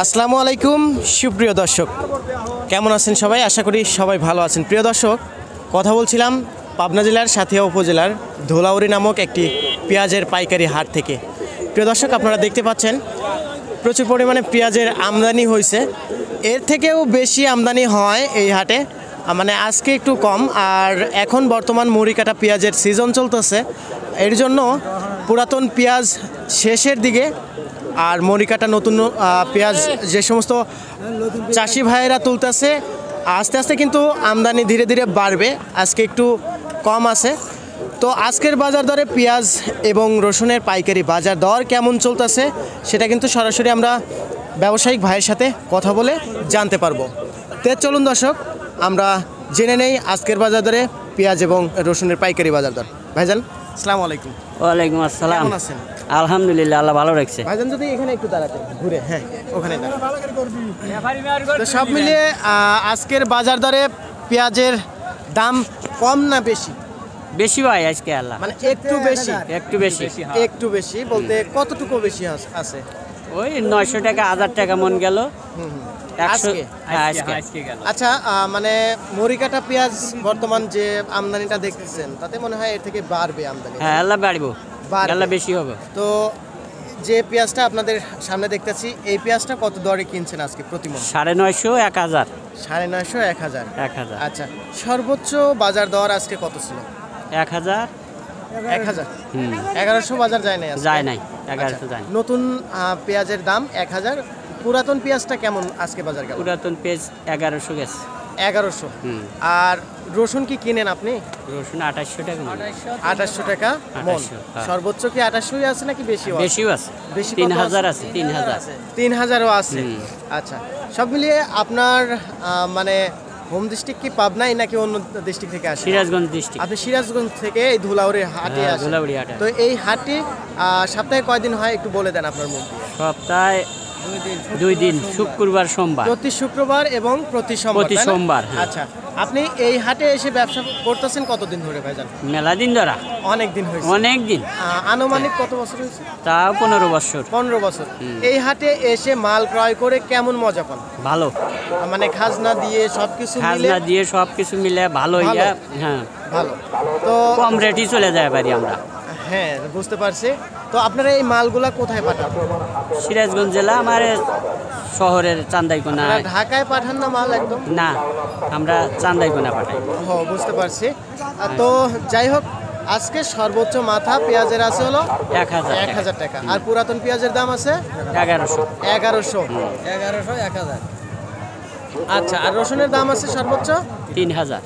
আসসালামু আলাইকুম সুপ্রিয় দর্শক, কেমন আছেন সবাই? আশা করি সবাই ভালো আছেন। প্রিয় দর্শক, কথা বলছিলাম পাবনা জেলার সাথিয়া উপজেলার ধুলাউড়ি নামক একটি পেঁয়াজের পাইকারি হাট থেকে। প্রিয় দর্শক, আপনারা দেখতে পাচ্ছেন প্রচুর পরিমাণে পেঁয়াজের আমদানি হয়েছে। এর থেকেও বেশি আমদানি হয় এই হাটে, মানে আজকে একটু কম। আর এখন বর্তমান মুড়ি কাটা পেঁয়াজের সিজন চলতেছে, এর জন্য পুরাতন পেঁয়াজ শেষের দিকে আর মুড়ি কাটা নতুন পেঁয়াজ যে সমস্ত চাষি ভাইয়েরা তুলতেছে, আস্তে আস্তে কিন্তু আমদানি ধীরে ধীরে বাড়বে। আজকে একটু কম আছে। তো আজকের বাজার দরে পেঁয়াজ এবং রসুনের পাইকারি বাজার দর কেমন চলতেছে সেটা কিন্তু সরাসরি আমরা ব্যবসায়িক ভাইয়ের সাথে কথা বলে জানতে পারবো। তো চলুন দর্শক, আমরা জেনে নেই আজকের বাজার দরে পেঁয়াজ এবং রসুনের পাইকারি বাজার দর। ভাইজান আসসালামু আলাইকুম। ওয়ালাইকুম আসসালাম। কেমন আছেন? আলহামদুলিল্লাহ, আল্লাহ ভালো রাখছে। ভাইজান যদি এখানে একটু দাঁড়াতে, ঘুরে, হ্যাঁ ওখানে তো সব মিলিয়ে আজকের বাজার দরে পেঁয়াজের দাম কম না বেশি? বেশি ভাই আজকে আল্লাহ, মানে একটু বেশি। একটু বেশি। একটু বেশি বলতে কতটুকু বেশি আছে? ওই 900 টাকা 1000 টাকা মন গেল। আজকে? হ্যাঁ, আজকে গেল। আচ্ছা, মানে মুড়ি কাটা পেঁয়াজ বর্তমান যে আমদানিটা দেখতেছেন তাতে মনে হয় এর থেকে বাড়বে আমদানি। হ্যাঁ, আল্লাহ বাড়বো, আল্লাহ বেশি হবে। তো যে পেঁয়াজটা আপনাদের সামনে দেখতেছি, এই পেঁয়াজটা কত দরে কিনছেন আজকে প্রতি মণ? 950, 1000। 950, 1000। 1000। আচ্ছা, সর্বোচ্চ বাজার দর আজকে কত ছিল? 1000। 1000। 1100 বাজার যায় নাই আজকে? যায় নাই, আচ্ছা, 1100 যায়। নতুন পেঁয়াজের দাম 1000। পুরাতন পেঁয়াজটা কেমন আজকে বাজার গেল? পুরাতন পেজ 1100 গেছে। 1100। আর রসুন কি কিনেন আপনি? রসুন 2800 টাকা মন। 2800 টাকা মন। 2800, হ্যাঁ। সর্বোচ্চ কি 2800ই আছে নাকি বেশিও আছে? বেশিও আছে, বেশি 3000 আছে, 3000। 3000ও আছে। আচ্ছা, সব মিলিয়ে আপনার মানে হোম ডিস্ট্রিক্ট কি পাবনাই নাকি অন্য ডিস্ট্রিক্ট থেকে আসেন? সিরাজগঞ্জ ডিস্ট্রিক্ট। আপনি সিরাজগঞ্জ থেকে এই ধুলাউড়ি হাটে হ্যাঁ, আসেন? ধুলাউড়ি হাটে। তো এই হাটটি সপ্তাহে কয়দিন হয় একটু বলে দেন আপনার মুখ দিয়ে। সপ্তাহে 2 দিন, শুক্রবার সোমবার। প্রতি শুক্রবার এবং প্রতি সোমবার। প্রতি তাই না? সোমবার, হ্যাঁ। আচ্ছা, আপনি এই হাটে এসে ব্যবসা করতেছেন কতদিন ধরে ভাইজান? মেলা দিন ধরা, অনেক দিন হয়েছে। অনেক দিন। আনুমানিক কত বছর হয়েছে? তাও 15 বছর। 15 বছর। এই হাটে এসে মাল ক্রয় করে কেমন মজা পান? ভালো, মানে খাজনা দিয়ে সবকিছু মিলে? খাজনা দিয়ে সবকিছু মিলে ভালো। ভালো? ইয়া, হ্যাঁ, ভালো। তো কম রেটই চলে যায় পারি আমরা। হ্যাঁ, বুঝতে পারছি। তো আপনারা এই মালগুলা কোথায় পাঠান? সিরাজগঞ্জ জেলা আমার শহরের চান্দাইকোনা। আপনারা ঢাকায় পাঠান না মাল একদম? না, আমরা চান্দাইকোনা পাঠাই। ও, বুঝতে পারছি। তো যাই হোক, আজকে সর্বোচ্চ মাথা পেঁয়াজের আছে হলো 1000 টাকা। আর পুরাতন পেঁয়াজের দাম আছে 1100। 1100। 1100, 1000। আচ্ছা, আর রসুনের দাম আছে সর্বোচ্চ 3000।